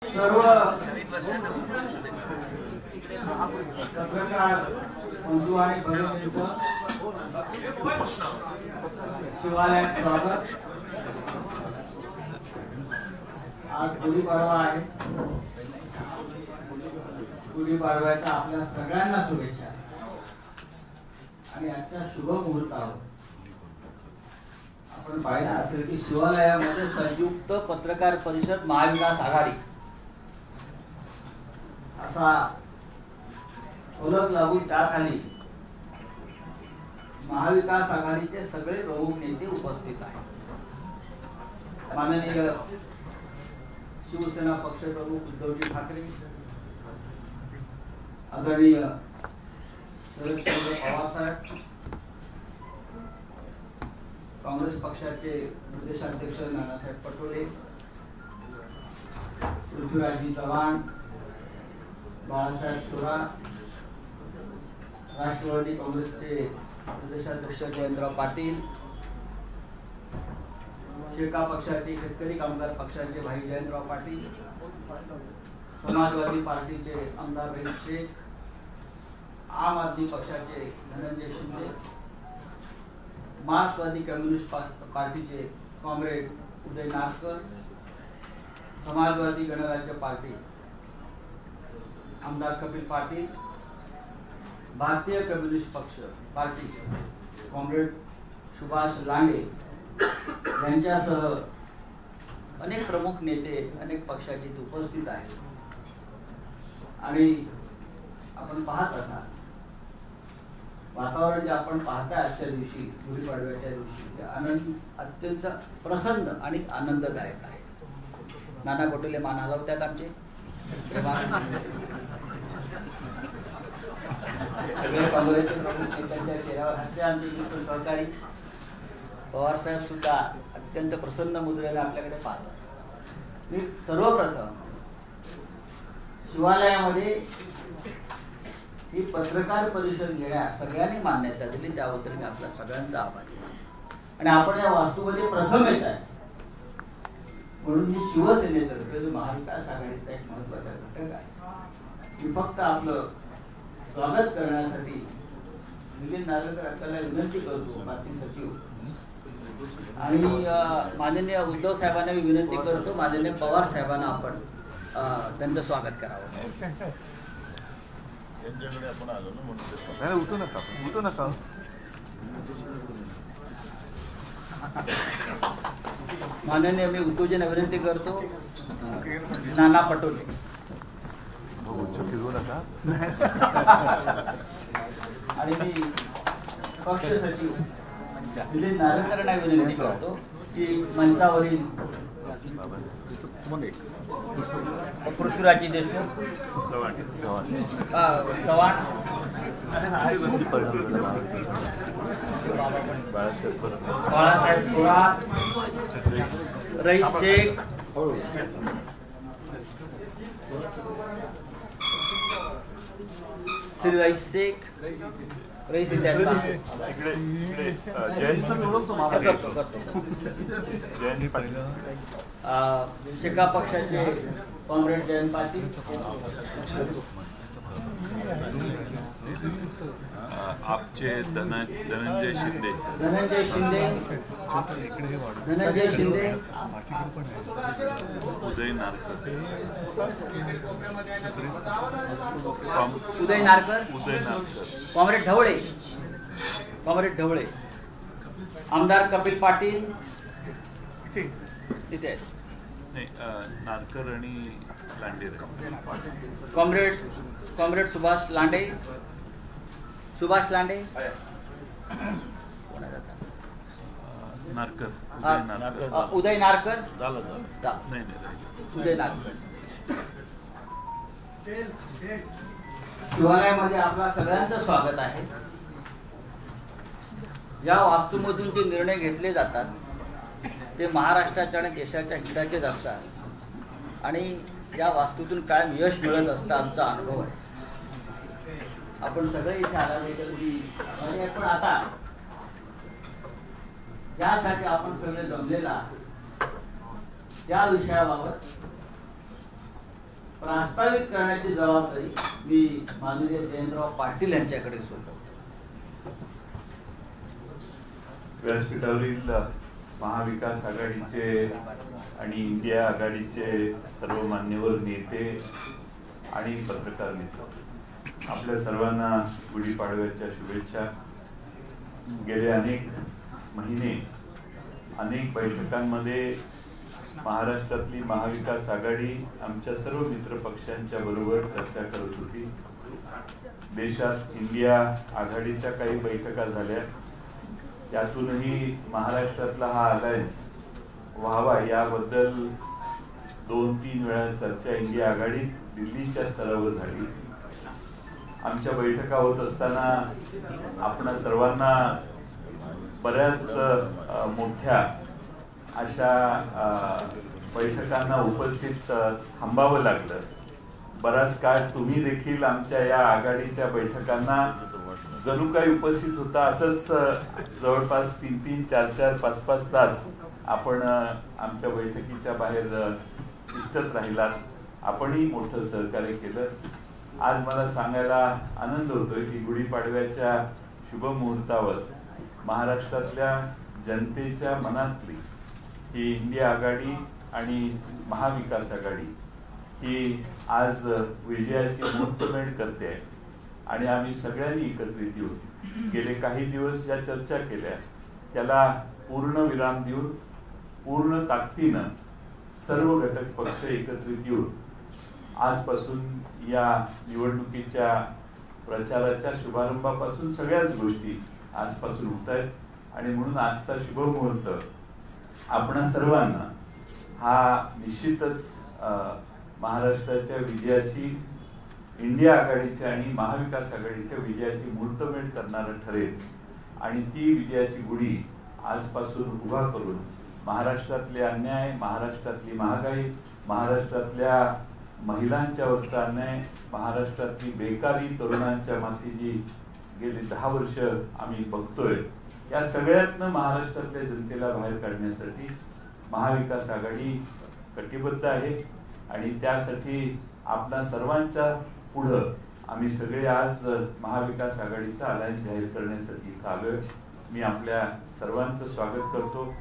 सर्व पत्रकार बंधू आणि भगिनींचं शिवालयात स्वागत। आज गुढीपाडवा आहे। गुढीपाडव्याच्या आपल्या सगळ्यांना शुभेच्छा। आणि आजच्या शुभ मुहूर्तावर आपण पाहिलं असेल की शिवालयामध्ये संयुक्त पत्रकार परिषद महाविकास आघाडी असा ओळख लागू त्याखाली महाविकास आघाडीचे सगळे प्रमुख नेते उपस्थित आहेत। माननीय शिवसेना पक्षप्रमुख उद्धवजी ठाकरे, आदरणीय शरदचंद्र पवार साहेब, काँग्रेस पक्षाचे प्रदेशाध्यक्ष नानासाहेब पटोले, पृथ्वीराजजी चव्हाण, बाळासाहेब थोरात, राष्ट्रवादी काँग्रेसचे प्रदेशाध्यक्ष जयंतराव पाटील, शेका पक्षाचे शेतकरी कामगार पक्षाचे भाई जयंतराव पाटील, समाजवादी पार्टीचे आमदार रहीम शेख, आम आदमी पक्षाचे धनंजय शिंदे, मार्क्सवादी कम्युनिस्ट पार्टीचे कॉम्रेड उदय नारकर, समाजवादी गणराज्य पार्टी आमदार कपिल पाटील, भारतीय कम्युनिस्ट पक्ष पार्टी कॉम्रेड सुभाष लांडे यांच्यासह अनेक प्रमुख नेते अनेक पक्षाचे उपस्थित आहेत। आणि आपण पाहत असाल वातावरण जे आपण पाहताय आजच्या दिवशी गुढीपाडव्याच्या दिवशी आनंद अत्यंत प्रसन्न आणि आनंददायक आहे। नाना पटोले मान हलवतात आमचे सगळे काँग्रेसचे प्रमुख नेत्यांच्या चेहऱ्यावर हास्य आमचे सहकारी पवार साहेब सुद्धा अत्यंत प्रसन्न मुद्रेने आपल्याकडे पाहतात। मी सर्वप्रथम शिवालयामध्ये ही पत्रकार परिषद घेण्यास सगळ्यांनी मान्यता दिली त्याबद्दल मी आपल्या सगळ्यांचा आभारी आहे। आणि आपण या वास्तूमध्ये प्रथम येत आहे म्हणून मी शिवसेनेतर्फे जो महाविकास आघाडीचा एक महत्वाचा घटक आहे मी फक्त आपलं स्वागत करण्यासाठी मिलिंद नार्वेकर आपल्याला विनंती करतो, पाटील सचिव आणि माननीय उद्धव साहेबांना मी विनंती करतो, माननीय पवार साहेबांना आपण त्यांचं स्वागत करावं। आपण आलो ना म्हणून उठू नका माननीय मी उद्धवजींना विनंती करतो, नाना पटोले फिरवू नका आणि मी पक्ष सचिव मिलिंद नार्वेकरांना विनंती करतो की मंचावरील पृथ्वीराजजी देशमुख, चव्हाण, बाळासाहेब थोरात, रहीम शेख, श्री रहीम शेख, शेका पक्षाचे कॉम्रेड जयंत पाटील, आपचे धनंजय शिंदे, धनंजय शिंदे, उदय नारकर, कॉम्रेड ढवळे, आमदार कपिल पाटील तिथे आहेत, नाही नारकर आणि लांडे, कॉम्रेड सुभाष लांडे उदय नारकर, उदय नारकर। शिवालयामध्ये आपला सगळ्यांचं स्वागत आहे। या वास्तूमधून जे निर्णय घेतले जातात ते महाराष्ट्राच्या आणि देशाच्या हिताचेच असतात आणि या वास्तूतून कायम यश मिळत असतं, आमचा अनुभव आहे। आपण सगळे इथे आला पण आता ज्यासाठी आपण सगळे जमलेला त्या विषयाबाबत प्रास्ताविक करण्याची जबाबदारी मी माननीय जयंतराव पाटील यांच्याकडे सोडतो. व्यासपीठावरील महाविकास आघाडीचे आणि इंडिया आघाडीचे सर्व मान्यवर नेते आणि पत्रकार मित्र, आपल्या सर्वांना गुढीपाडव्याच्या शुभेच्छा. गेले अनेक महिने अनेक बैठकांमध्ये महाराष्ट्रातली महाविकास आघाडी आमच्या सर्व मित्र पक्षांच्या बरोबर चर्चा करत होती. देशात इंडिया आघाडीच्या काही बैठका झाल्या, त्यातूनही महाराष्ट्रातला हा अलायन्स व्हावा याबद्दल 2-3 वेळा चर्चा इंडिया आघाडीत दिल्लीच्या स्तरावर झाली. आमच्या बैठका होत असताना आपणा सर्वांना बऱ्याच मोठ्या अशा बैठकांना उपस्थित थांबावं लागलं. बराच काळ तुम्ही देखील आमच्या या आघाडीच्या बैठकांना जणू काही उपस्थित होता. असंच जवळपास 3-3, 4-4, 5-5 तास आपण आमच्या बैठकीच्या बाहेर तिष्ठत राहिलात. आपणही मोठं सहकार्य केलं. आज मला सांगायला आनंद होतोय की गुढीपाडव्याच्या शुभ मुहूर्तावर महाराष्ट्रातल्या जनतेच्या मनातली ही इंडिया आघाडी आणि महाविकास आघाडी ही आज विजयाची मुहूर्तमेढ करते आहे. आणि आम्ही सगळ्यांनी एकत्रित येऊन गेले काही दिवस ज्या चर्चा केल्या त्याला पूर्ण विराम देऊन पूर्ण ताकदीनं सर्व घटक पक्ष एकत्रित येऊन आजपासून या निवडणुकीच्या प्रचाराच्या शुभारंभापासून सगळ्याच गोष्टी आजपासून होत आहेत. आणि म्हणून आजचा शुभ मुहूर्त आपणा सर्वांना हा निश्चितच महाराष्ट्राच्या विजयाची, इंडिया आघाडीच्या आणि महाविकास आघाडीच्या विजयाची मुहूर्तमेढ करणारा ठरेल. आणि ती विजयाची गुढी आजपासून उभा करून महाराष्ट्रातले अन्याय, महाराष्ट्रातली महागाई, महाराष्ट्रातल्या महिलांच्यावरचा अन्याय, महाराष्ट्रातली बेकारी, तरुणांच्या माथी जी गेली 10 वर्ष आम्ही बघतोय, या सगळ्यातनं महाराष्ट्रातल्या जनतेला बाहेर काढण्यासाठी महाविकास आघाडी कटिबद्ध आहे. आणि त्यासाठी आपल्या सर्वांच्या पुढं आम्ही सगळे आज महाविकास आघाडीचा अलायन्स जाहीर करण्यासाठी इथं आलोय. मी आपल्या सर्वांचं स्वागत करतो.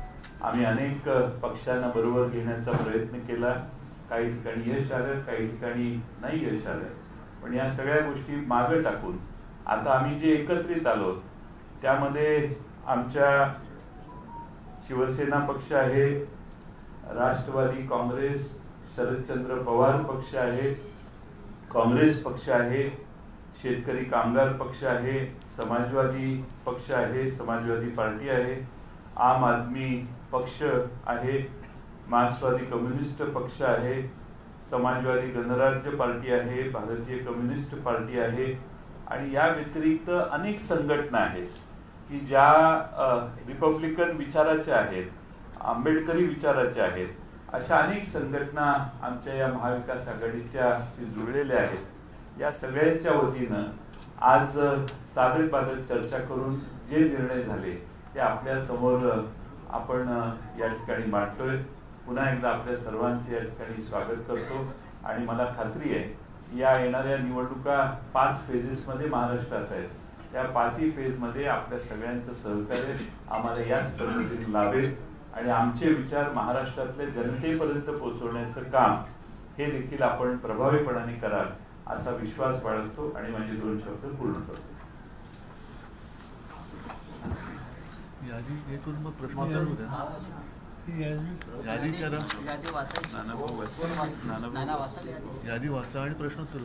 आम्ही अनेक पक्षांना बरोबर घेण्याचा प्रयत्न केला. काही ठिकाणी यश आलं, काही ठिकाणी नाही यश आलं. पण या सगळ्या गोष्टी मागे टाकून आता आम्ही जे एकत्रित आलो त्यामध्ये आमच्या शिवसेना पक्ष आहे, राष्ट्रवादी काँग्रेस, शरदचंद्र पवार पक्ष आहे, काँग्रेस पक्ष आहे, शेतकरी कामगार पक्ष आहे, समाजवादी पक्ष आहे, समाजवादी पार्टी आहे, आम आदमी पक्ष आहे, मार्क्सवादी कम्युनिस्ट पक्ष आहे, समाजवादी गणराज्य पार्टी आहे, भारतीय कम्युनिस्ट पार्टी आहे. आणि या व्यतिरिक्त अनेक संघटना आहेत की ज्या रिपब्लिकन विचाराच्या आहेत, आंबेडकरी विचाराच्या आहेत. अशा अनेक संघटना आमच्या या महाविकास आघाडीच्या जुळलेल्या आहेत. या सगळ्यांच्या वतीनं आज साधक बाधक चर्चा करून जे निर्णय झाले ते आपल्या समोर आपण या ठिकाणी मांडतोय. पुन्हा एकदा आपल्या सर्वांचे या ठिकाणी स्वागत करतो. आणि मला खात्री आहे या येणाऱ्या निवडणुका 5 फेजेसमध्ये महाराष्ट्रात आहेत. त्या 5ही फेजमध्ये आपल्या सगळ्यांचं सहकार्य आम्हाला याच पद्धतीने लाभेल आणि आमचे विचार महाराष्ट्रातल्या जनतेपर्यंत पोहोचवण्याचं काम हे देखील आपण प्रभावीपणाने कराल असा विश्वास बाळगतो आणि माझे 2 शब्द पूर्ण करतो. यादी एकूण मग प्रश्न चालू द्या. यादी करा, यादी वाचा आणि प्रश्न उत्तर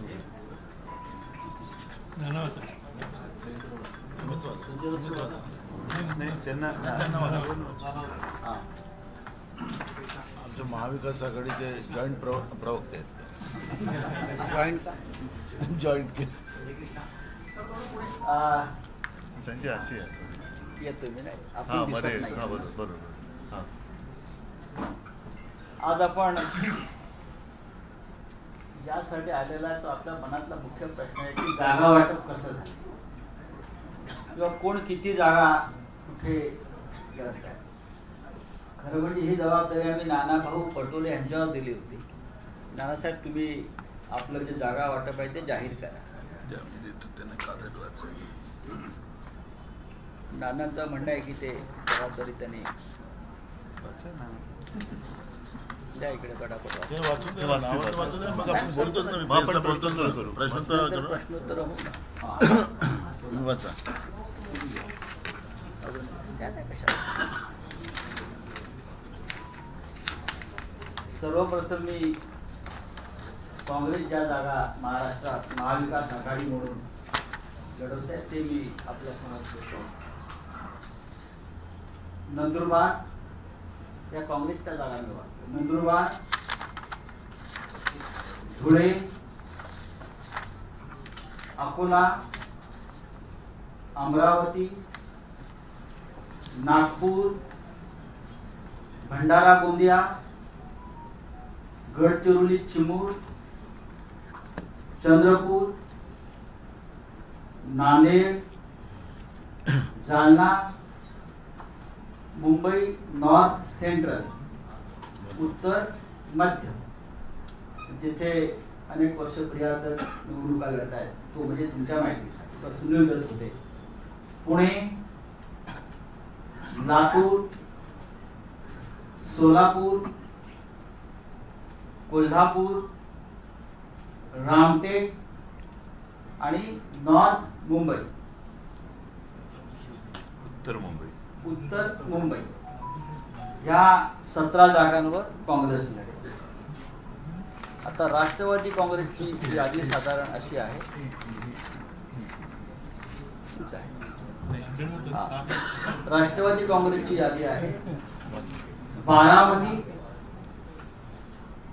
आमच्या महाविकास आघाडीचे जॉईंट प्रवक्ते जॉईंट संजय अशी आहे येतोय मी नाही हा आपण मध्ये दिसत नाही. हा बरोबर हा. आज आपण ज्यासाठी आलेला आहे तो आपल्या मनातला मुख्य प्रश्न आहे की जागा वाटप कसं झालं किंवा कोण किती जागा कुठे करत आहे. खरं म्हणजे ही जबाबदारी आम्ही नानाभाऊ पटोले यांच्यावर दिली होती. नानासाहेब तुम्ही आपलं जे जागा वाटप आहे ते जाहीर करा. नानांचं म्हणणं आहे की ते जबाबदारी त्यांनी द्या इकडे पटापट. प्रश्नोत्तर होऊ ना. त्या नाही कशाला. सर्वप्रथम मी काँग्रेस ज्या जागा महाराष्ट्रात महाविकास आघाडी म्हणून लढवत आहे ते मी आपल्या समोर ठेवतो. नंदुरबार या काँग्रेसच्या जागा निवडतो. नंदुरबार, धुळे, अकोला, अमरावती, नागपूर, भंडारा गोंदिया, गडचिरोली चिमूर, चंद्रपूर, नांदेड, जालना, मुंबई नॉर्थ सेंट्रल, उत्तर मध्य, जिथे अनेक वर्ष प्रियातर निवडणुका लढत आहेत तो म्हणजे तुमच्या माहितीसाठी तर सुनील दत्त होते. पुणे, लातूर, सोलापूर, कोल्हापूर, रामटेक आणि नॉर्थ मुंबई, उत्तर मुंबई या 17 जागांवर काँग्रेस लढेल. आता राष्ट्रवादी काँग्रेसची यादी साधारण अशी आहे. राष्ट्रवादी काँग्रेसची यादी आहे.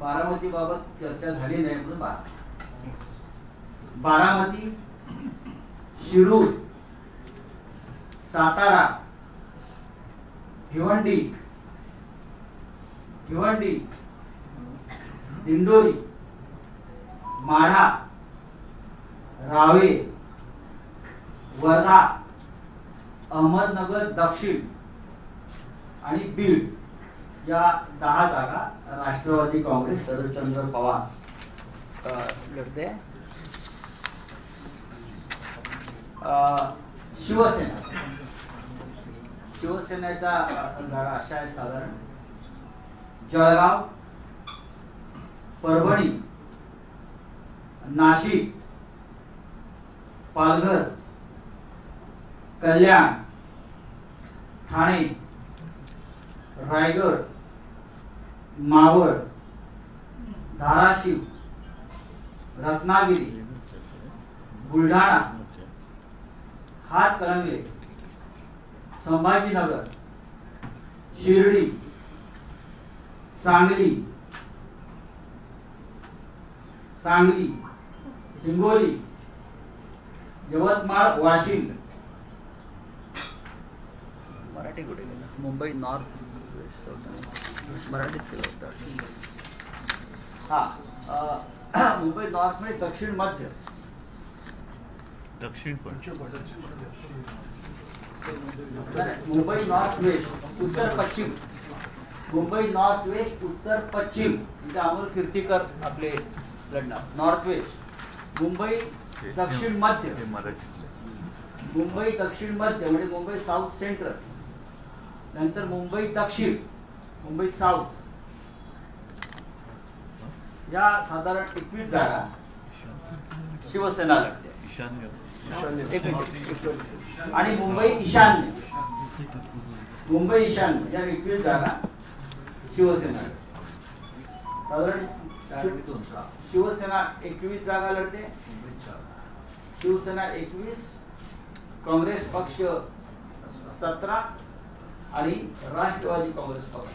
बारामती बाबत चर्चा झाली नाही म्हणून बारामती, शिरूर, सातारा, भिवंडी, दिंडोरी, माढा, रावे, वर्धा, अहमदनगर दक्षिण आणि बीड या 10 जागा राष्ट्रवादी काँग्रेस शरदचंद्र पवार लढते. शिवसेनेच्या जागा अशा आहेत साधारण. जळगाव, परभणी, नाशिक, पालघर, कल्याण, ठाणे, रायगड, मावळ, धाराशिव, रत्नागिरी, बुलढाणा, हातकणंगले, संभाजीनगर, शिर्डी, सांगली, हिंगोली, यवतमाळ, वाशिम, मराठी कुठे गेला? मुंबई नॉर्थ मराठीत केलं होतं. मुंबई नॉर्थ मध्ये दक्षिण मध्य, मुंबई नॉर्थ वेस्ट, उत्तर पश्चिम, मुंबई नॉर्थ वेस्ट, उत्तर पश्चिम म्हणजे अमोल कीर्तीकर आपले लढणार. नॉर्थ वेस्ट, मुंबई दक्षिण मध्य, मुंबई दक्षिण मध्य म्हणजे मुंबई साऊथ सेंट्रल, नंतर मुंबई दक्षिण, मुंबई साऊथ या साधारण 21 जागा शिवसेना लढते. आणि मुंबई ईशान्य या 21 जागा शिवसेना साधारण शिवसेना 21 जागा लढते. शिवसेना 21, काँग्रेस पक्ष 17 आणि राष्ट्रवादी काँग्रेस पक्ष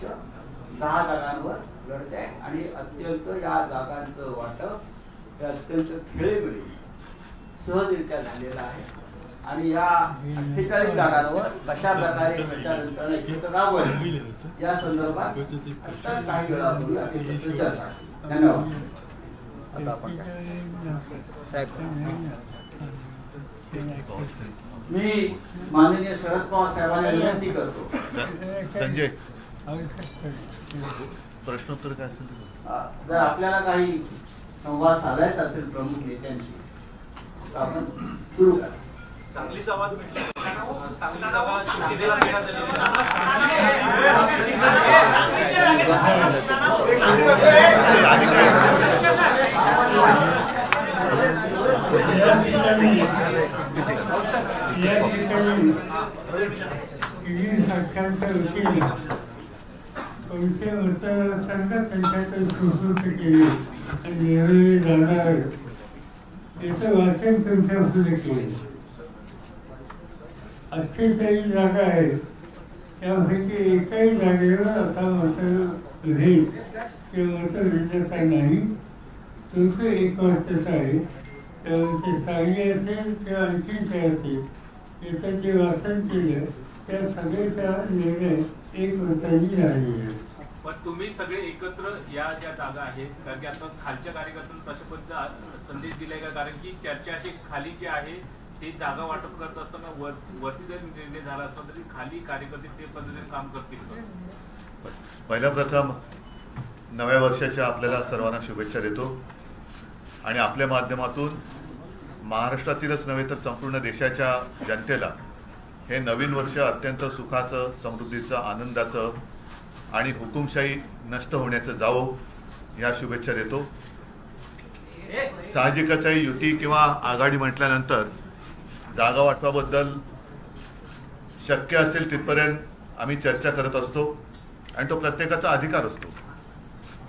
10 जागांवर लढत आहे. आणि अत्यंत या जागांचं वाटप हे अत्यंत खेळीमेळी सहजरित्या झालेलं आहे. आणि या 48 जागांवर कशा प्रकारे प्रचार यंत्रणा एकत्र राबवेल या संदर्भात आता काही वेळापूर्वी आम्ही चर्चा. धन्यवाद. आता आपण साहेब, मी माननीय शरद पवार साहेबांना विनंती करतो. संजय, प्रश्नोत्तर काय असेल जर आपल्याला काही संवाद साधायचा असेल प्रमुख नेत्यांशी तर आपण सुरू करा. सांगलीचा आवाज म्हटलं सांगली जागा शिवसेनेला देण्यात वाचन तुमच्या पुढे केले. 48 जागा आहेत त्यापैकी एकाही जागेवर आता मत राहील किंवा मत विजेता नाही. तुमचं 1 वर्षाचं आहे त्यामुळे ते सांगली असेल किंवा आणखी काय असेल याचं जे वाचन केलं त्या सगळ्याचा निर्णय 1 वर्षांनी झालेला आहे. पण तुम्ही सगळे एकत्र या ज्या जागा आहेत कारण की आता खालच्या कार्यकर्त्यांना तशा पद्धतीचा संदेश दिलाय का कारण की चर्चा अशी खाली जी आहे ते जागा वाटप करत असताना वरती जरी निर्णय झाला असला तरी खाली कार्यकर्ते ते पद्धतीने काम करतील. पहिल्या प्रथम नव्या वर्षाच्या आपल्याला सर्वांना शुभेच्छा देतो आणि आपल्या माध्यमातून महाराष्ट्रातीलच नव्हे तर संपूर्ण देशाच्या जनतेला हे नवीन वर्ष अत्यंत सुखाचं, समृद्धीचं, आनंदाचं आणि हुकुमशाही नष्ट होण्याचं जावो या शुभेच्छा देतो. साहजिकच आहे युती किंवा आघाडी म्हटल्यानंतर जागा वाटपाबद्दल शक्य असेल तिथपर्यंत आम्ही चर्चा करत असतो आणि तो प्रत्येकाचा अधिकार असतो.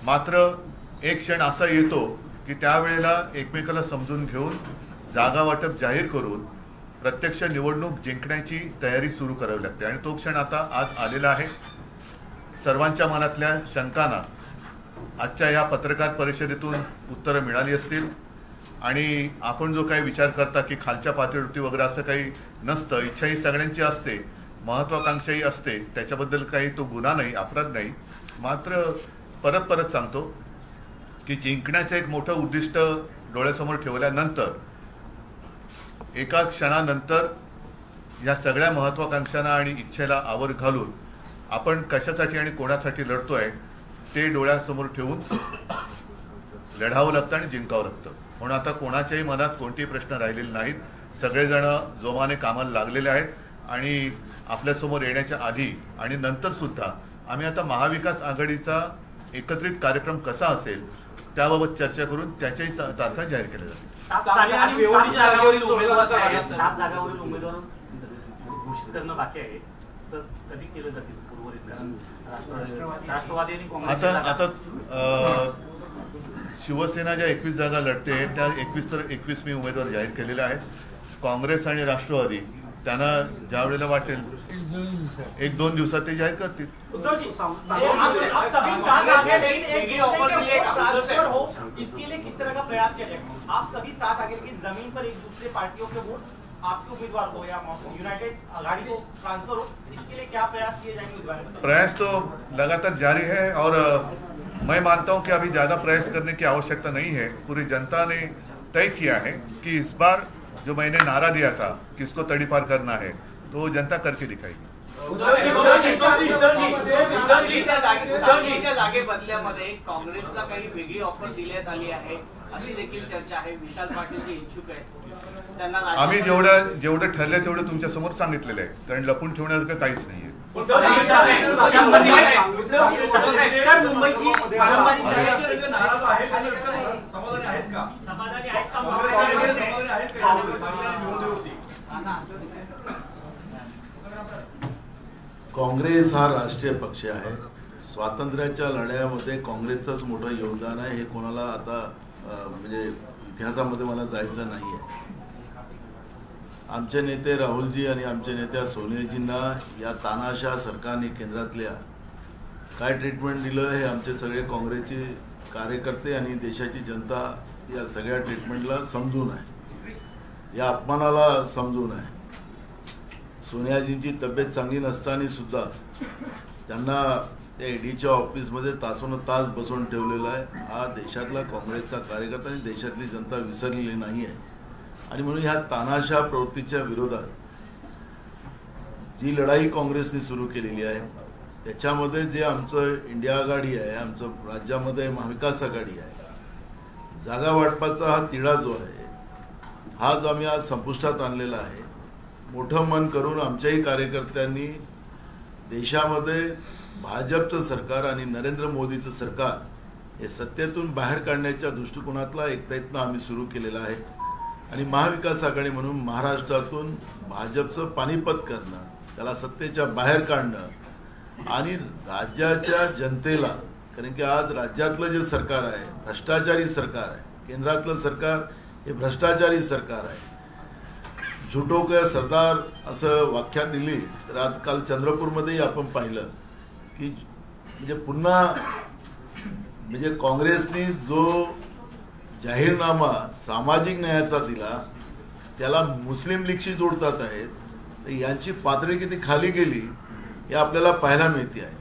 मात्र एक क्षण असा येतो की त्यावेळेला एकमेकाला समजून घेऊन जागा वाटप जाहीर करून प्रत्यक्ष निवडणूक जिंकण्याची तयारी सुरू करावी लागते आणि तो क्षण आता आज आलेला आहे. सर्वांच्या मनातल्या शंकांना आजच्या या पत्रकार परिषदेतून उत्तरं मिळाली असतील आणि आपण जो काही विचार करता की खालच्या पातळीवरती वगैरे असं काही नसतं. इच्छा ही सगळ्यांची असते, महत्वाकांक्षाही असते, त्याच्याबद्दल काही तो गुन्हा नाही, अपराध नाही. मात्र परत सांगतो की जिंकण्याचं एक मोठं उद्दिष्ट डोळ्यासमोर ठेवल्यानंतर एका क्षणानंतर या सगळ्या महत्वाकांक्षांना आणि इच्छेला आवर घालून आपण कशासाठी आणि कोणासाठी लढतोय ते डोळ्यासमोर ठेवून लढावं लागतं आणि जिंकावं लागतं. म्हणून आता कोणाच्याही मनात कोणतेही प्रश्न राहिलेले नाहीत. सगळेजण जोमाने कामाला लागलेले आहेत आणि आपल्यासमोर येण्याच्या आधी आणि नंतर सुद्धा आम्ही आता महाविकास आघाडीचा एकत्रित कार्यक्रम कसा असेल त्याबाबत चर्चा करून त्याच्याही तारखा जाहीर केल्या जातील. 7 जागावरील उमेदवार घोषित करणं बाकी आहे तर कधी केलं जातील उर्वरित राष्ट्रवादी आणि काँग्रेस. आता शिवसेना ज्या 21 जागा लढते त्या 21 मी उमेदवार जाहीर केलेले आहेत. काँग्रेस आणि राष्ट्रवादी त्यांना ज्या वेळेला वाटेल 1-2 दिवसात ते जाहीर करतील. इसके लिए किस तरह का प्रयास किया जाए? आप सभी साथ आगे लेकिन जमीन पर एक दूसरे पार्टियों के वोट आपके उम्मीदवार को या यूनाइटेड आघाड़ी को ट्रांसफर हो, इसके लिए क्या प्रयास किए जाएंगे? प्रयास तो लगातार जारी है और मैं मानता हूं कि अभी ज्यादा प्रयास करने की आवश्यकता नहीं है. पूरी जनता ने तय किया है कि इस बार जो मैंने नारा दिया था किसको तड़ीपार करना है तो जनता करके दिखाएगी. जागे बदल्यामध्ये काँग्रेसला काही वेगळी ऑफर देण्यात आली आहे अशी देखील चर्चा आहे. विशाल पाटील जे इच्छुक आहेत त्यांना आम्ही जेवढं ठरलं तेवढं तुमच्या समोर सांगितलेलं आहे कारण लपून ठेवण्यासारखं काहीच नाहीये. काँग्रेस हा राष्ट्रीय पक्ष आहे. स्वातंत्र्याच्या लढ्यामध्ये काँग्रेसचंच मोठं योगदान आहे हे कोणाला आता म्हणजे इतिहासामध्ये मला जायचं नाही आहे. आमचे नेते राहुलजी आणि आमच्या नेत्या सोनियाजींना या तानाशा सरकारने केंद्रातल्या काय ट्रीटमेंट दिलं हे आमचे सगळे काँग्रेसचे कार्यकर्ते आणि देशाची जनता या सगळ्या ट्रीटमेंटला समजून आहे, या अपमानाला समजून आहे. सोनियाजींची तब्येत चांगली नसताना सुद्धा त्यांना त्या ईडीच्या ऑफिसमध्ये तासोनतास बसवून ठेवलेला आहे. हा देशातला काँग्रेसचा कार्यकर्ता आणि देशातली जनता विसरलेली नाही आहे आणि म्हणून ह्या तानाशा प्रवृत्तीच्या विरोधात जी लढाई काँग्रेसने सुरू केलेली आहे त्याच्यामध्ये जे आमचं इंडिया आघाडी आहे, आमचं राज्यामध्ये महाविकास आघाडी आहे, जागा वाटपाचा हा तिढा जो आहे हा जो आम्ही आज संपुष्टात आणलेला आहे, मोठं मन करून आमच्याही कार्यकर्त्यांनी देशामध्ये भाजपचं सरकार आणि नरेंद्र मोदीचं सरकार हे सत्तेतून बाहेर काढण्याच्या दृष्टिकोनातला एक प्रयत्न आम्ही सुरू केलेला आहे. आणि महाविकास आघाडी म्हणून महाराष्ट्रातून भाजपचं पानिपत करणं, त्याला सत्तेच्या बाहेर काढणं आणि राज्याच्या जनतेला, कारण की आज राज्यातलं जे सरकार आहे भ्रष्टाचारी सरकार आहे, केंद्रातलं सरकार हे भ्रष्टाचारी सरकार आहे. झुटो के सरदार असं व्याख्या दिली तर आजकाल चंद्रपूरमध्येही आपण पाहिलं की म्हणजे पुन्हा म्हणजे काँग्रेसने जो जाहीरनामा सामाजिक न्यायाचा दिला त्याला मुस्लिम लीगशी जोडतात आहेत, तर यांची पातळी किती खाली गेली हे आपल्याला पाहायला मिळते आहे.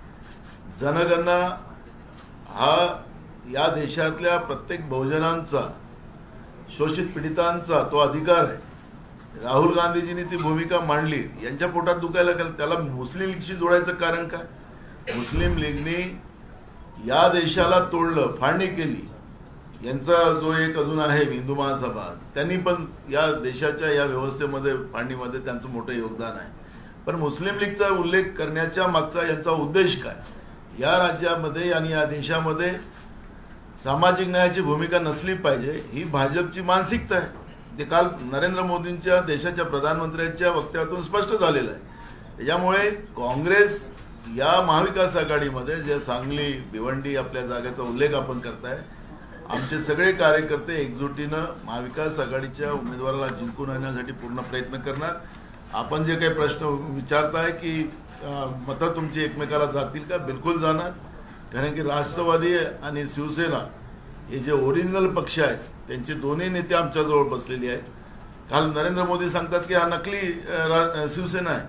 जनगणना हा या देशातल्या प्रत्येक बहुजनांचा, शोषित पीडितांचा तो अधिकार आहे. राहुल गांधीजींनी ती भूमिका मांडली, यांच्या पोटात दुखायला गेलं, त्याला मुस्लिम लीगशी जोडायचं कारण काय? मुस्लिम लीगने या देशाला तोडलं, फाळणी केली. यांचा जो एक अजून आहे हिंदू महासभा, त्यांनी पण या देशाच्या या व्यवस्थेमध्ये फाळणीमध्ये त्यांचं मोठं योगदान आहे. पण मुस्लिम लीगचा उल्लेख करण्याच्या मागचा यांचा उद्देश काय? या राज्यामध्ये आणि या देशामध्ये सामाजिक न्यायाची भूमिका नसली पाहिजे ही भाजपची मानसिकता आहे. ते काल नरेंद्र मोदींच्या देशाच्या प्रधानमंत्र्यांच्या वक्तव्यातून स्पष्ट झालेलं आहे. त्याच्यामुळे काँग्रेस या महाविकास आघाडीमध्ये जे सांगली, भिवंडी आपल्या जागेचा उल्लेख आपण करताय, आमचे सगळे कार्यकर्ते एकजुटीनं महाविकास आघाडीच्या उमेदवाराला जिंकून आणण्यासाठी पूर्ण प्रयत्न करणार. आपण जे काही प्रश्न विचारताय की मतं तुमची एकमेकाला जातील का, बिलकुल जाणार. कारण की राष्ट्रवादी आणि शिवसेना हे जे ओरिजिनल पक्ष आहेत त्यांचे दोन्ही नेते आमच्याजवळ बसलेले आहेत. काल नरेंद्र मोदी सांगतात की हा नकली शिवसेना आहे.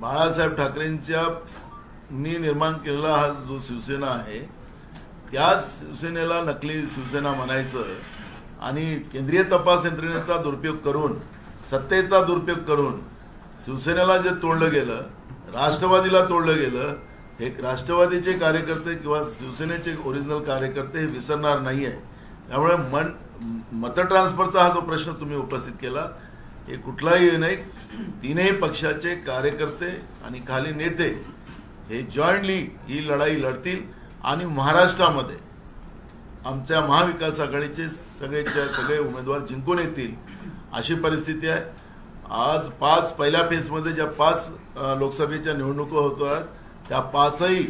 बाळासाहेब ठाकरेंच्या निर्माण केलेला हा जो शिवसेना आहे त्याच शिवसेनेला नकली शिवसेना म्हणायचं आणि केंद्रीय तपास यंत्रणेचा दुरुपयोग करून, सत्तेचा दुरुपयोग करून शिवसेनेला जे तोडलं गेलं, राष्ट्रवादीला तोडलं गेलं, हे राष्ट्रवादीचे कार्यकर्ते किंवा शिवसेनेचे ओरिजिनल कार्यकर्ते हे विसरणार नाही आहे. त्यामुळे मत ट्रान्सफरचा हा जो प्रश्न तुम्ही उपस्थित केला हे कुठलाही नाही. तीनही पक्षाचे कार्यकर्ते आणि खाली नेते हे जॉईंटली ही लढाई लढतील आणि महाराष्ट्रामध्ये आमच्या महाविकास आघाडीचे सगळे उमेदवार जिंकून येतील अशी परिस्थिती आहे. आज पहिल्या फेजमध्ये ज्या 5 लोकसभेच्या निवडणुका होतात त्या 5ही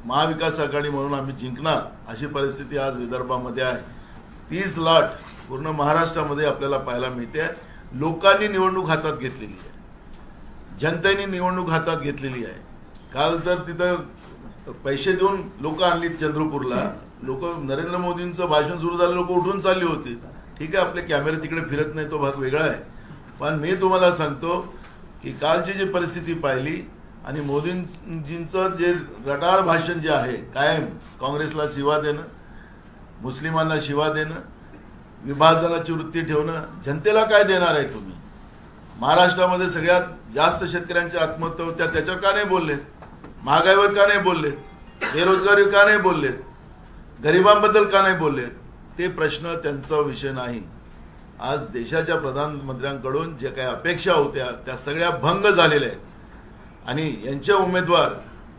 महाविकास आघाडी म्हणून आम्ही जिंकणार अशी परिस्थिती आज विदर्भामध्ये आहे. 30 लाट पूर्ण महाराष्ट्रामध्ये आपल्याला पाहायला मिळते. लोकांनी निवडणूक हातात घेतलेली आहे, जनतेने निवडणूक हातात घेतलेली आहे. काल तर तिथं पैसे देऊन लोक आणली चंद्रपूरला. लोक नरेंद्र मोदींचं भाषण सुरू झालं, लोक उठून चालली होती. ठीक आहे, आपले कॅमेरे तिकडे फिरत नाही, तो भाग वेगळा आहे. पण मी तुम्हाला सांगतो की कालची जी परिस्थिती पाहिली आणि मोदींजींचं जे रटाळ भाषण जे आहे, कायम काँग्रेसला शिवा देणं, मुस्लिमांना शिवा देणं, विभाजनाची वृत्ती ठेवणं, जनतेला काय देणार आहे तुम्ही? महाराष्ट्रामध्ये सगळ्यात जास्त शेतकऱ्यांच्या आत्महत्या होत्या, त्याच्यावर का नाही बोलले? महागाईवर का नाही बोलले? बेरोजगारीवर का नाही बोलले? गरिबांबद्दल का नाही बोलले? ते प्रश्न त्यांचा विषय नाही. आज देशाच्या प्रधानमंत्र्यांकडून जे काही अपेक्षा होत्या त्या सगळ्या भंग झालेल्या आहेत आणि यांचे उमेदवार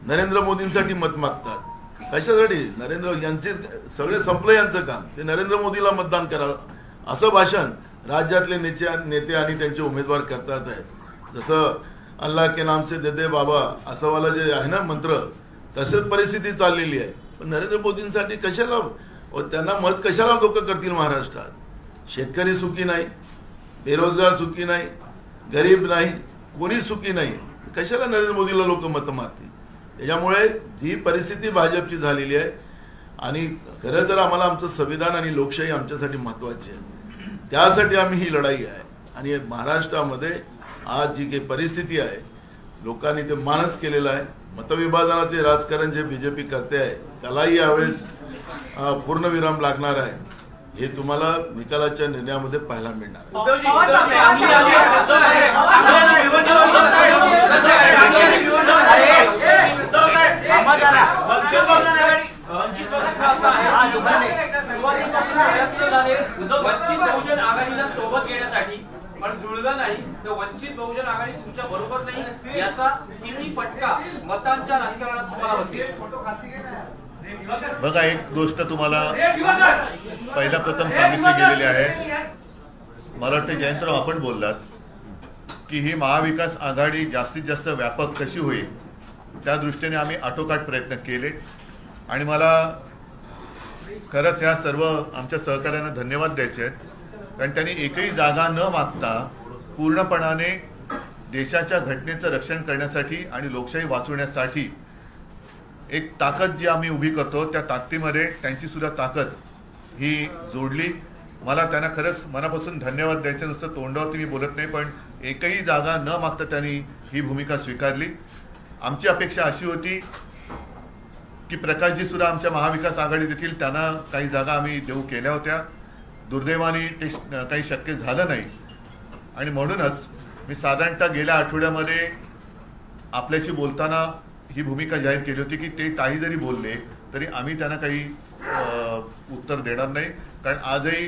नरेंद्र मोदींसाठी मत मागतात. कशासाठी? नरेंद्र यांचे सगळे संपलं यांचं काम, ते नरेंद्र मोदीला मतदान करावं असं भाषण राज्यातले नेते आणि त्यांचे उमेदवार करतात आहेत. जसं अल्लाह के नाम से दे दे बाबा असं वाला जे आहे ना मंत्र, तसंच परिस्थिती चाललेली आहे. पण नरेंद्र मोदींसाठी कशाला, त्यांना मत कशाला लोक करतील महाराष्ट्रात? शेतकरी सुखी नाही, बेरोजगार सुखी नाही, गरीब नाही, कोणी सुखी नाही, कशाला नरेंद्र मोदीला लोक मत मारतील? त्याच्यामुळे जी परिस्थिती भाजपची झालेली आहे आणि खरं तर आम्हाला आमचं संविधान आणि लोकशाही आमच्यासाठी महत्वाची आहे, त्यासाठी आम्ही ही लढाई आहे. आणि महाराष्ट्रामध्ये आज जी काही परिस्थिती आहे लोकांनी ते मानस केलेलं आहे. मतविभाजनाचे राजकारण जे बीजेपी करते आहे त्यालाही यावेळेस पूर्णविराम लागणार आहे. हे तुम्हाला निकालाच्या निर्णयामध्ये पाहायला मिळणार आहे. असा आहे सुरुवातीपासून प्रयत्न झाले वंचित बहुजन आघाडीला सोबत घेण्यासाठी, पण जुळलं नाही. तर वंचित बहुजन आघाडी तुमच्या बरोबर नाही याचा किती फटका मतांच्या राजकारणात तुम्हाला बसेल? बघा, एक गोष्ट तुम्हाला पहिला प्रथम सांगितली गेलेली आहे. मला वाटतं जयंतराव आपण बोललात की ही महाविकास आघाडी जास्तीत जास्त व्यापक कशी होईल त्या दृष्टीने आम्ही आटोकाट प्रयत्न केले. आणि मला खरंच ह्या सर्व आमच्या सहकाऱ्यांना धन्यवाद द्यायचे आहेत, कारण त्यांनी एकही जागा न मागता पूर्णपणाने देशाच्या घटनेचं रक्षण करण्यासाठी आणि लोकशाही वाचवण्यासाठी एक ताकद जी आम्ही उभी करतो त्या ताकदीमध्ये त्यांची सुद्धा ताकद ही जोडली. मला त्यांना खरंच मनापासून धन्यवाद द्यायचे. नुसतं तोंडावरती मी बोलत नाही, पण एकही जागा न मागता त्यांनी ही भूमिका स्वीकारली. आमची अपेक्षा अशी होती की प्रकाशजी सुद्धा आमच्या महाविकास आघाडीत येतील, त्यांना काही जागा आम्ही देऊ केल्या होत्या. दुर्दैवाने ते काही शक्य झालं नाही आणि म्हणूनच मी साधारणतः गेल्या आठवड्यामध्ये आपल्याशी बोलताना ही भूमिका जाहीर केली होती की ते काही जरी बोलले तरी आम्ही त्यांना काही उत्तर देणार नाही, कारण आजही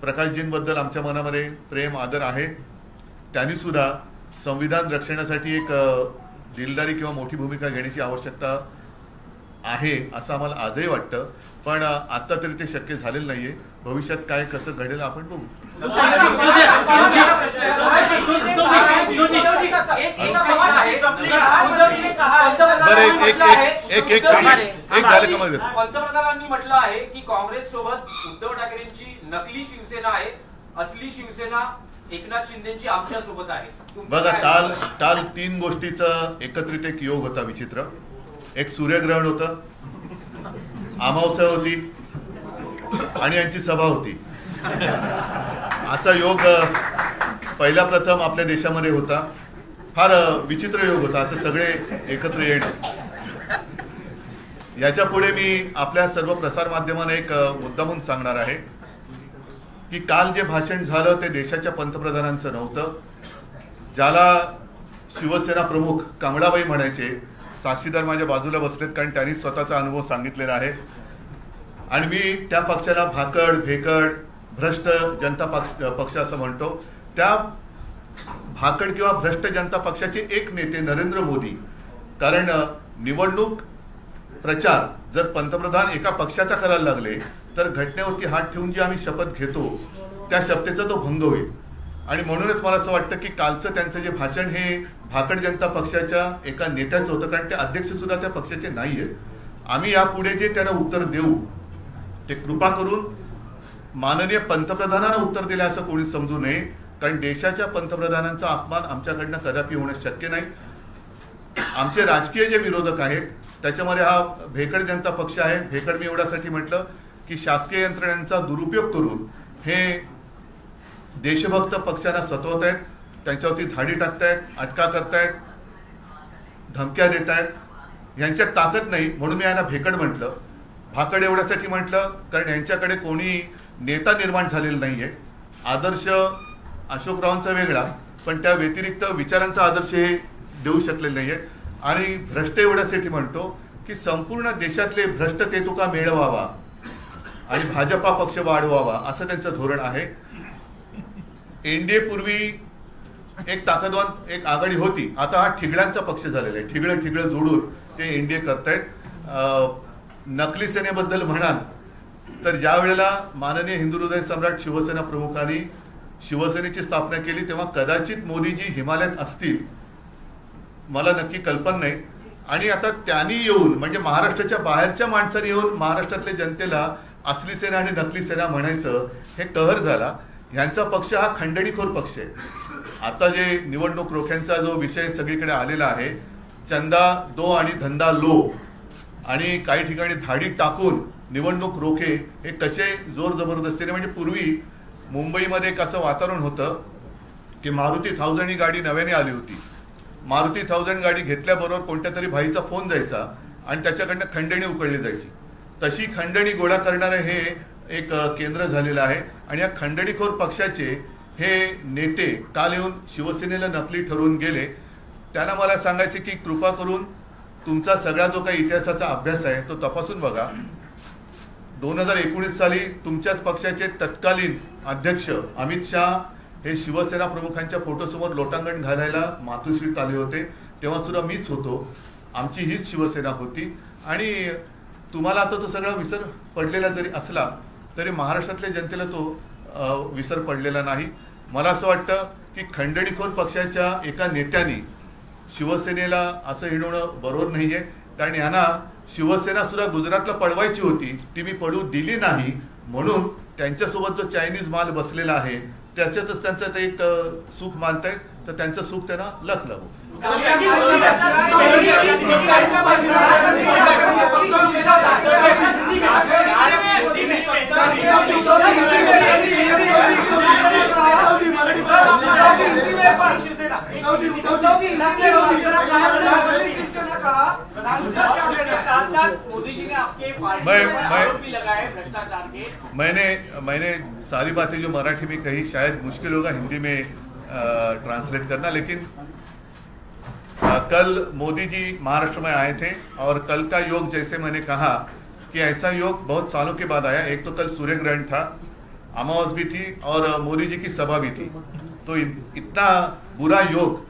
प्रकाशजींबद्दल आमच्या मनामध्ये प्रेम आदर आहे. त्यांनी सुद्धा संविधान रक्षणासाठी एक दिलदारी किंवा मोठी भूमिका घेण्याची आवश्यकता आहे असं आम्हाला आजही वाटतं. पण आता तरी ते शक्य झालेलं नाहीये. भविष्यात काय कसं घडेल आपण बघू. पंतप्रधानांनी म्हटलं आहे की काँग्रेस सोबत उद्धव ठाकरेंची नकली शिवसेना आहे, असली शिवसेना एकनाथ शिंदेची आमच्या सोबत आहे. बघा, काल 3 गोष्टीचा एकत्रित एक योग होता विचित्र. एक सूर्यग्रहण होतं, अमावस्या होती आणि यांची सभा होती. असा योग पहिला प्रथम आपल्या देशामध्ये होता. फार विचित्र योग होता, असं सगळे एकत्र येणं. याच्या पुढे मी आपल्या सर्व प्रसार माध्यमांना एक मुद्दामून सांगणार आहे की काल जे भाषण झालं ते देशाच्या पंतप्रधानांचं नव्हतं. ज्याला शिवसेना प्रमुख कमळाबाई म्हणायचे, साक्षीदार माझ्या बाजूला बसलेत कारण त्यांनी स्वतःचा अनुभव सांगितलेला आहे. आणि मी त्या पक्षाला भाकड, भेकड, भ्रष्ट जनता पक्ष असं म्हणतो. त्या भाकड किंवा भ्रष्ट जनता पक्षाचे एक नेते नरेंद्र मोदी, कारण निवडणूक प्रचार जर पंतप्रधान एका पक्षाचा करायला लागले तर घटनेवरती हात ठेवून जी आम्ही शपथ घेतो त्या शपथेचा तो भंग होईल. आणि म्हणूनच मला असं वाटतं की कालचं त्यांचं जे भाषण हे भाकड जनता पक्षाच्या एका नेत्याचं होतं, कारण ते अध्यक्ष सुद्धा त्या पक्षाचे नाहीये. आम्ही यापुढे जे त्यांना उत्तर देऊ ते कृपा करून माननीय पंतप्रधानांना उत्तर दिले असं कोणी समजू नये, कारण देशाच्या पंतप्रधानांचा अपमान आमच्याकडनं कदापि होणं शक्य नाही. आमचे राजकीय जे विरोधक आहेत त्याच्यामध्ये हा भेकड जनता पक्ष आहे. भेकड मी एवढ्यासाठी म्हटलं की शासकीय यंत्रणांचा दुरुपयोग करून हे देशभक्त पक्षांना सतवत आहेत, त्यांच्यावरती धाडी टाकतायत, अटका करतायत, धमक्या देत आहेत. यांच्यात ताकद नाही म्हणून मी यांना भेकड म्हटलं. भाकड एवढ्यासाठी म्हटलं कारण यांच्याकडे कोणी नेता निर्माण झालेला नाहीये. आदर्श अशोकरावांचा वेगळा, पण त्या व्यतिरिक्त विचारांचा आदर्श हे देऊ शकलेले नाहीये. आणि भ्रष्ट एवढ्यासाठी म्हणतो की संपूर्ण देशातले भ्रष्ट ते तुका मिळवावा आणि भाजपा पक्ष वाढवावा असं त्यांचं धोरण आहे. एनडीए पूर्वी एक ताकदवान एक आघाडी होती, आता हा ठिगळ्यांचा पक्ष झालेला आहे. ठिगळं जोडून ते एनडीए करतायत. नकली सेनेबद्दल म्हणाल तर ज्या वेळेला माननीय हिंदू हृदय सम्राट शिवसेना प्रमुखांनी शिवसेनेची स्थापना केली तेव्हा कदाचित मोदीजी हिमालयात असतील, मला नक्की कल्पना नाही. आणि आता त्यांनी येऊन म्हणजे महाराष्ट्राच्या बाहेरच्या माणसांनी येऊन महाराष्ट्रातल्या जनतेला असली सेना आणि नकली सेना म्हणायचं हे कहर झाला. ह्यांचा पक्ष हा खंडणीखोर पक्ष आहे. आता जे निवडणूक रोख्यांचा जो विषय सगळीकडे आलेला आहे, चंदा दो आणि धंदा लो, आणि काही ठिकाणी धाडी टाकून निवडणूक रोखे हे कसे जोर जबरदस्तीने, म्हणजे पूर्वी मुंबईमध्ये एक असं वातावरण होतं की मारुती 1000 ही गाडी नव्याने आली होती. मारुती 1000 गाडी घेतल्याबरोबर कोणत्या तरी भाईचा फोन जायचा आणि त्याच्याकडनं खंडणी उकळली जायची. तशी खंडणी गोळा करणारं हे एक केंद्र झालेलं आहे. आणि या खंडणीखोर पक्षाचे हे नेते काल येऊन शिवसेनेला नकली ठरवून गेले. त्यांना मला सांगायचे की कृपा करून तुमचा सगळा जो काही इतिहासाचा अभ्यास आहे तो तपासून बघा. 2019 साली तुमच्याच पक्षाचे तत्कालीन अध्यक्ष अमित शाह हे शिवसेना प्रमुखांच्या फोटोसमोर लोटांगण घालायला मातोश्रीत आले होते. तेव्हा सुद्धा मीच होतो. आमची हीच शिवसेना होती. आणि तुम्हाला आता तो सगळा विसर पडलेला जरी असला तरी महाराष्ट्रातल्या जनतेला तो विसर पडलेला नाही. मला असं वाटतं की खंडणीखोर पक्षाच्या एका नेत्याने शिवसेनेला असं हिणवणं बरोबर नाहीये. कारण यांना शिवसेना सुद्धा गुजरातला पळवायची होती, ती मी पळू दिली नाही. म्हणून त्यांच्यासोबत जो चायनीज माल बसलेला आहे त्याच्यातच त्यांचं ते एक सुख मानतायत. तर त्यांचं सुख त्यांना लख लागू. मोदी जी ने आपके पार्टी पर आरोप भी लगाए भ्रष्टाचार के. मैंने सारी बातें जो मराठी में कही शायद मुश्किल होगा हिंदी में ट्रांसलेट करना. लेकिन कल मोदी जी महाराष्ट्र में आए थे और कल का योग जैसे मैंने कहा कि ऐसा योग बहुत सालों के बाद आया. एक तो कल सूर्य ग्रहण था, अमावस भी थी और मोदी जी की सभा भी थी. तो इतना बुरा योग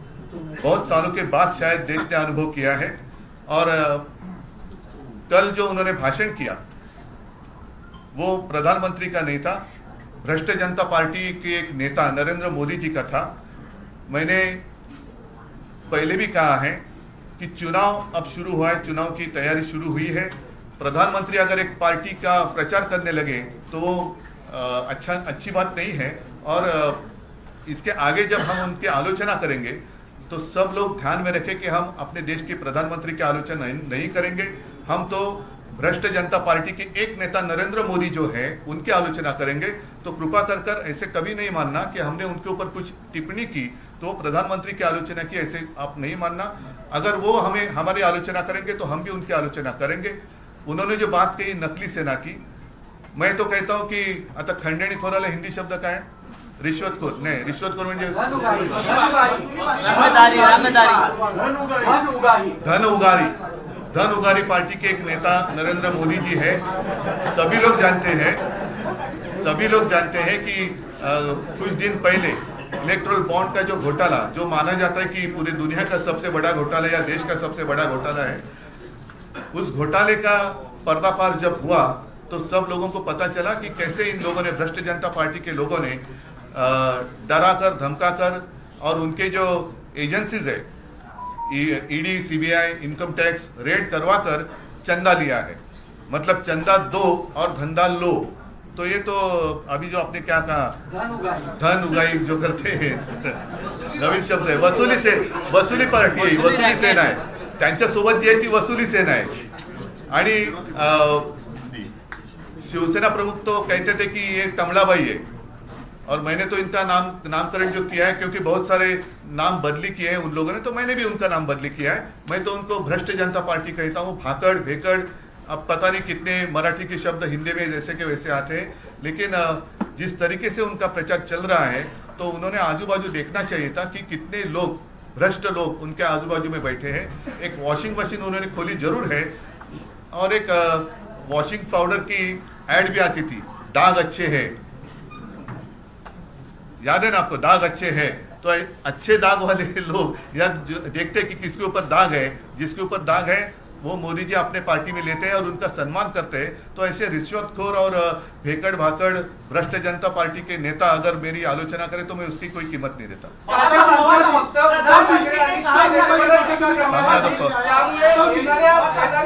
बहुत सालों के बाद शायद देश ने अनुभव किया है. और कल जो उन्होंने भाषण किया वो प्रधानमंत्री का नहीं था, भ्रष्ट जनता पार्टी के एक नेता नरेंद्र मोदी जी का था. मैंने पहले भी कहा है कि चुनाव अब शुरू हुआ है, चुनाव की तैयारी शुरू हुई है. प्रधानमंत्री अगर एक पार्टी का प्रचार करने लगे तो वो अच्छी बात नहीं है. और इसके आगे जब हम उनकी आलोचना करेंगे तो सब लोग ध्यान में रखें कि हम अपने देश के प्रधानमंत्री की आलोचना नहीं करेंगे. हम तो भ्रष्ट जनता पार्टी के एक नेता नरेंद्र मोदी जो है उनकी आलोचना करेंगे. तो कृपा कर ऐसे कभी नहीं मानना कि हमने उनके ऊपर कुछ टिप्पणी की तो प्रधानमंत्री की आलोचना की, ऐसे आप नहीं मानना. अगर वो हमारी आलोचना करेंगे तो हम भी उनकी आलोचना करेंगे. उन्होंने जो बात कही नकली सेना की, मैं तो कहता हूं कि आता खंडणीखोराला हिंदी शब्द काय? रिश्वतखोर नाही. रिश्वतखोर म्हणजे धन उगारी पार्टी के एक नेता नरेंद्र मोदी जी है. सभी लोग जानते हैं कि कुछ दिन पहले इलेक्ट्रल बॉन्ड का जो घोटाला, जो माना जाता है कि पूरी दुनिया का सबसे बड़ा घोटाला या देश का सबसे बड़ा घोटाला है, उस घोटाले का पर्दाफाश जब हुआ तो सब लोगों को पता चला कि कैसे इन लोगों ने, भ्रष्ट जनता पार्टी के लोगों ने डराकर धमकाकर और उनके जो एजेंसीज है ED, CBI, income tax raid करवाकर चंदा लिया है. मतलब चंदा दो और धंधा लो. तो ये तो अभी जो आपने क्या कहा, धन उगाई जो करते हैं, नवीन शब्द है. वसुली पार्टी आहे, वसुली सेना आहे. त्यांच्यासोबत जी आहे ती वसुली सेना आहे. आणि शिवसेना प्रमुख तो कहते थे कि ये कमलाबाई है. और मैंने तो इनका नामकरण जो किया है, क्योंकि बहुत सारे नाम बदली किए हैं उन लोगों ने, तो मैंने भी उनका नाम बदली किया है. मैं तो उनको भ्रष्ट जनता पार्टी कहता हूँ. भाकड़, भेकड़, अब पता नहीं कितने मराठी के शब्द हिंदी में जैसे के वैसे आते हैं. लेकिन जिस तरीके से उनका प्रचार चल रहा है तो उन्होंने आजू बाजू देखना चाहिए था कि कितने लोग, भ्रष्ट लोग उनके आजू बाजू में बैठे हैं. एक वॉशिंग मशीन उन्होंने खोली जरूर है और एक वॉशिंग पाउडर की एड भी आती थी, दाग अच्छे हैं, याद है ना आपको, दाग अच्छे हैं. तो अच्छे दाग वाले लोग या देखते हैं कि किसके ऊपर दाग है, जिसके ऊपर दाग है वो मोदी जी अपने पार्टी में लेते हैं और उनका सम्मान करते हैं. तो ऐसे रिश्वतखोर और भेकड़ भाकड़ भ्रष्ट जनता पार्टी के नेता अगर मेरी आलोचना करे तो मैं उसकी कोई कीमत नहीं देता.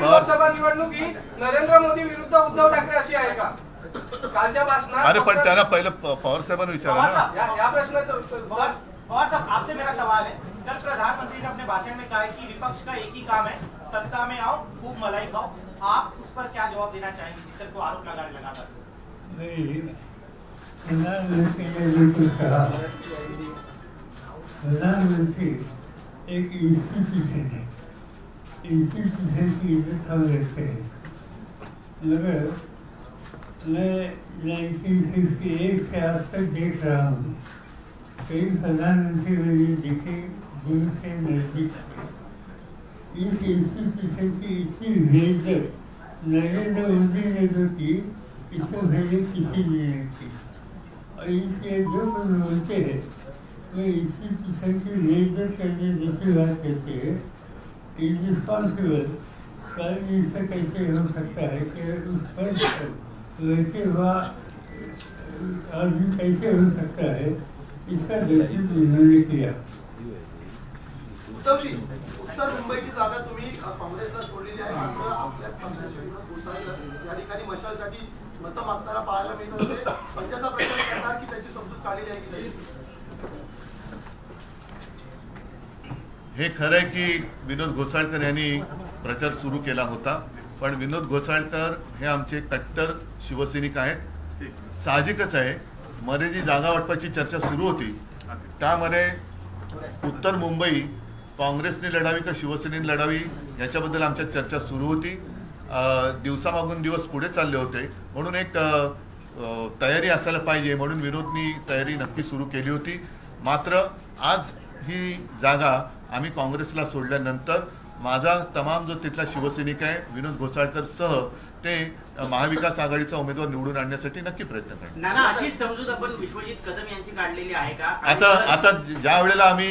लोकसभा निवडणुकी नरेंद्र मोदी विरुद्ध उद्धव ठाकरे अशी आहे का? कालच्या भाषणात अरे पण त्याला पहिलं पवार साहेबांना विचारा ना. या प्रश्नाचं और सब आपसे मेरा सवाल है, कल प्रधानमंत्री ने अपने भाषण में कहा है कि विपक्ष का एक ही काम है, सत्ता में आओ, खूब मलाई खाओ. आप उस पर क्या जवाब देना चाहेंगे जिस तरह से आरोप लगातार? प्रधानमंत्री ने बिल्कुल कहा, प्रधानमंत्री एक इंस्टीट्यूशन है, इंस्टीट्यूशन की इज्जत हम रखते हैं. मगर मैं 1961 से आज तक देख रहा हूँ, कई प्रधानमंत्री मेरे दिखे दूर से नजदीक से. इस इंस्टीट्यूशन की इतनी बेइज्जत नरेंद्र मोदी ने जो की इसमें मैंने किसी भी नहीं की। और इसलिए जो लोग बोलते हैं वे इसी किस्म की लेजर करने जैसी बात कहते हैं। इज रिस्पॉन्सिबल प्राइम मिनिस्टर कैसे हो सकता है कि उस पर वैसे हुआ आदमी कैसे हो सकता है, इसका दर्शन उन्होंने किया। उद्धवजी, उत्तर मुंबईची जागा तुम्ही काँग्रेसला सोडलेली आहे, मात्र आपल्याच पक्षाचे घोसाळकर या ठिकाणी मशालसाठी मतं मागताना पाहायला मिळत होते. पंचाचा प्रचार करतात की त्याची समजूत काढलेली आहे की नाही? हे खरं आहे की विनोद घोसाळकर यांनी प्रचार सुरू केला होता, पण विनोद घोसाळकर हे आमचे कट्टर शिवसैनिक आहेत. साहजिकच आहे, मध्ये जी जागा वाटपाची चर्चा सुरू होती त्यामध्ये उत्तर मुंबई काँग्रेसने लढावी का शिवसेनेने लढावी याच्याबद्दल आमच्या चर्चा सुरू होती. दिवसामागून दिवस पुढे चालले होते, म्हणून एक तयारी असायला पाहिजे म्हणून विनोदनी तयारी नक्की सुरू केली होती. मात्र आज ही जागा आम्ही काँग्रेसला सोडल्यानंतर माझा तमाम जो तिथला शिवसैनिक आहे विनोद घोसाळकर सह ते महाविकास आघाडीचा उमेदवार निवडून आणण्यासाठी नक्की प्रयत्न करणार. नाना, अशीच समजूत आपण विश्वजित कदम यांची काढलेली आहे का? आता ज्या वेळेला आम्ही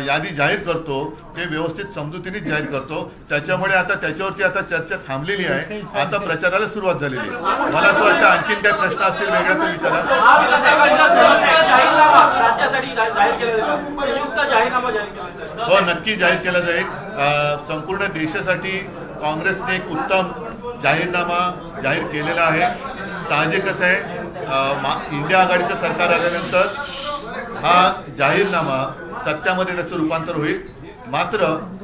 यादी जाहीर करतो ते व्यवस्थित समजुतीनेच जाहीर करतो. त्याच्यामुळे आता त्याच्यावरती आता चर्चा थांबलेली आहे. आता प्रचाराला सुरुवात झालेली आहे. मला असं वाटतं आणखीन काही प्रश्न असतील वेगळे तर विचारा. हो, नक्की जाहीर केला जाईल. संपूर्ण देशासाठी काँग्रेसने एक उत्तम जाहीरनामा जाहीर केलेला आहे. साहजिकच आहे, इंडिया आघाडीचं सरकार आल्यानंतर हा जाहीरनामा सत्यामध्ये त्याचं रूपांतर होईल. मात्र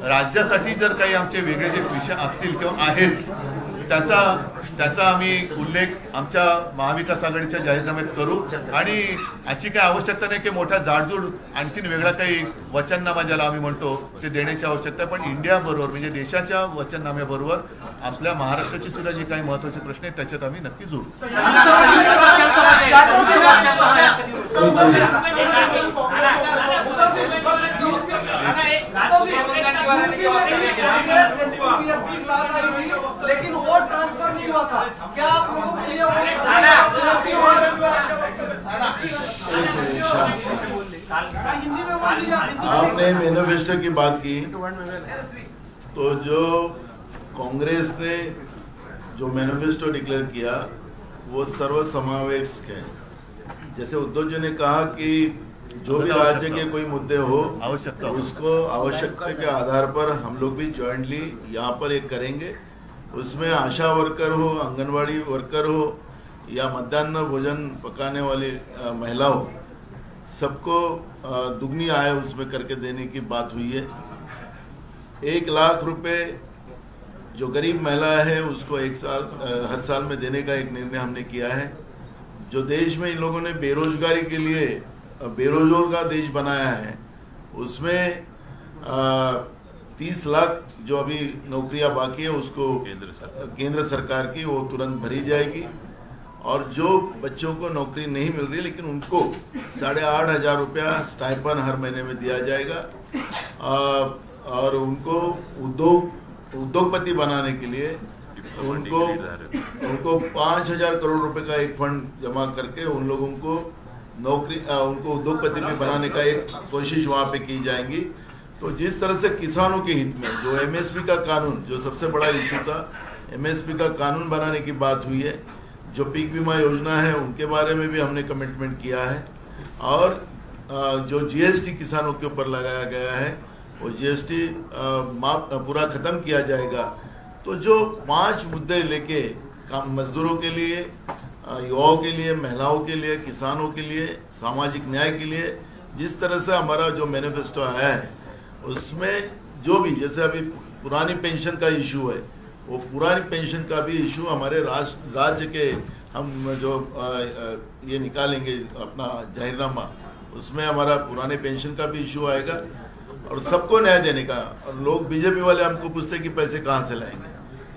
राज्यासाठी जर काही आमचे वेगळे जे विषय असतील किंवा आहेत त्याचा आम्ही उल्लेख आमच्या महाविकास आघाडीच्या जाहीरनाम्यात करू. आणि अशी काही आवश्यकता नाही की मोठा जाडजूड आणखीन वेगळा काही वचननामा ज्याला आम्ही म्हणतो ते देण्याची आवश्यकता आहे. पण इंडिया बरोबर म्हणजे देशाच्या वचननाम्याबरोबर आपल्या महाराष्ट्राची सुद्धा जे काही महत्वाचे प्रश्न आहेत त्याच्यात आम्ही नक्की जोडू. लेकिन वोट ट्रांसफर नहीं हुआ था, क्या आप लोगों के लिए आपने मैनिफेस्टो की बात की, तो जो कांग्रेस ने जो मैनिफेस्टो डिक्लेयर किया वो सर्वसमावेशक है. जैसे उद्धव जी ने कहा कि जो भी राज्य के कोई मुद्दे हो आवश्यकता उसको आवश्यकता के आधार पर हम लोग भी जॉइंटली यहाँ पर एक करेंगे. उसमें आशा वर्कर हो, आंगनवाड़ी वर्कर हो या मध्याह्न भोजन पकाने वाली महिला हो, सबको दुगनी आय उसमें करके देने की बात हुई है. 1 लाख रुपए जो गरीब महिला है उसको हर साल में देने का एक निर्णय हमने किया है. जो देश में इन लोगों ने बेरोजगारी के लिए बेरोजगार का देश बनाया है उसमें 30 लाख जो अभी नौकरियां बाकी है उसको केंद्र सरकार की वो तुरंत भरी जाएगी. और जो बच्चों को नौकरी नहीं मिल रही लेकिन उनको 8,500 रुपया स्टाइपन हर महीने में दिया जाएगा. और उनको उद्योगपति बनाने के लिए उनको 5,000 करोड़ रुपए का एक फंड जमा करके उन लोगों को नौकरी उनको उद्योगपति भी बनाने का एक कोशिश वहां पे की जाएगी. तो जिस तरह से किसानों के हित में जो एमएसपी का कानून जो सबसे बड़ा इश्यू था, एमएसपी का कानून बनाने की बात हुई है. जो पीक बीमा योजना है उनके बारे में भी हमने कमिटमेंट किया है. और जो जीएसटी किसानों के ऊपर लगाया गया है वो जीएसटी पूरा खत्म किया जाएगा. तो जो 5 मुद्दे लेके मजदूरों के लिए, युवाओं के लिए, महिलाओं के लिए, किसानों के लिए, सामाजिक न्याय के लिए जिस तरह से हमारा जो मैनिफेस्टो आया है उसमें जो भी जैसे अभी पुरानी पेंशन का इशू है वो पुरानी पेंशन का भी इशू हमारे राज्य के हम जो ये निकालेंगे अपना जाहिरनामा उसमें हमारा पुराने पेंशन का भी इशू आएगा और सबको न्याय देने का. और लोग बीजेपी वाले हमको पूछते कि पैसे कहाँ से लाएंगे.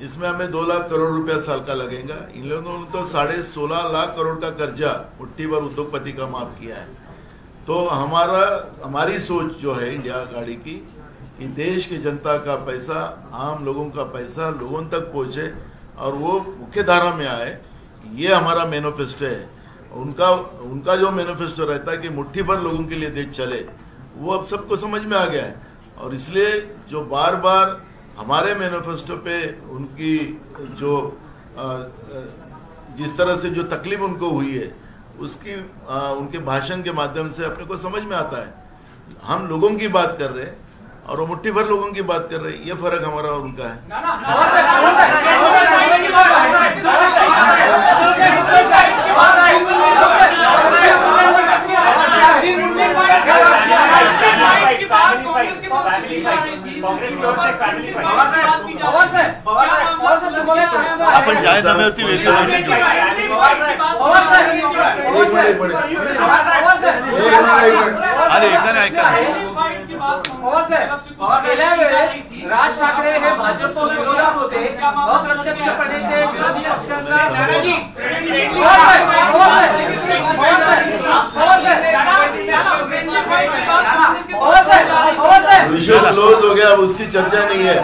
इसमें हमें 2 लाख करोड़ रुपया साल का लगेगा. इन लोगों ने तो 16.5 लाख करोड़ का कर्जा मुट्ठी भर उद्योगपति का माफ किया है. तो हमारी सोच जो है इंडिया आघाड़ी की कि देश की जनता का पैसा, आम लोगों का पैसा लोगों तक पहुंचे और वो मुख्य धारा में आए. ये हमारा मैनिफेस्टो है। उनका जो मैनिफेस्टो रहता है कि मुट्ठी भर लोगों के लिए देश चले, वो अब सबको समझ में आ गया है। और इसलिए जो बार बार हमारे मैनिफेस्टो पे उनकी जो जिस तरह से जो तकलीफ उनको हुई है, उसकी उनके भाषण के माध्यम से अपने को समझ में आता है। हम लोगों की बात कर रहे हैं और वो मुट्ठी भर लोगों की बात कर रहे हैं, ये फर्क हमारा और उनका है। आपण जाहीरनाम्यावरती वेगळी अरे एकाने ऐका गेल्या वेळेस राज ठाकरे हे भाजप विरोधात होते, अप्रत्यक्षपणे ते विरोधी पक्षांना विषय क्लोज हो गया, उसकी चर्चा नहीं है।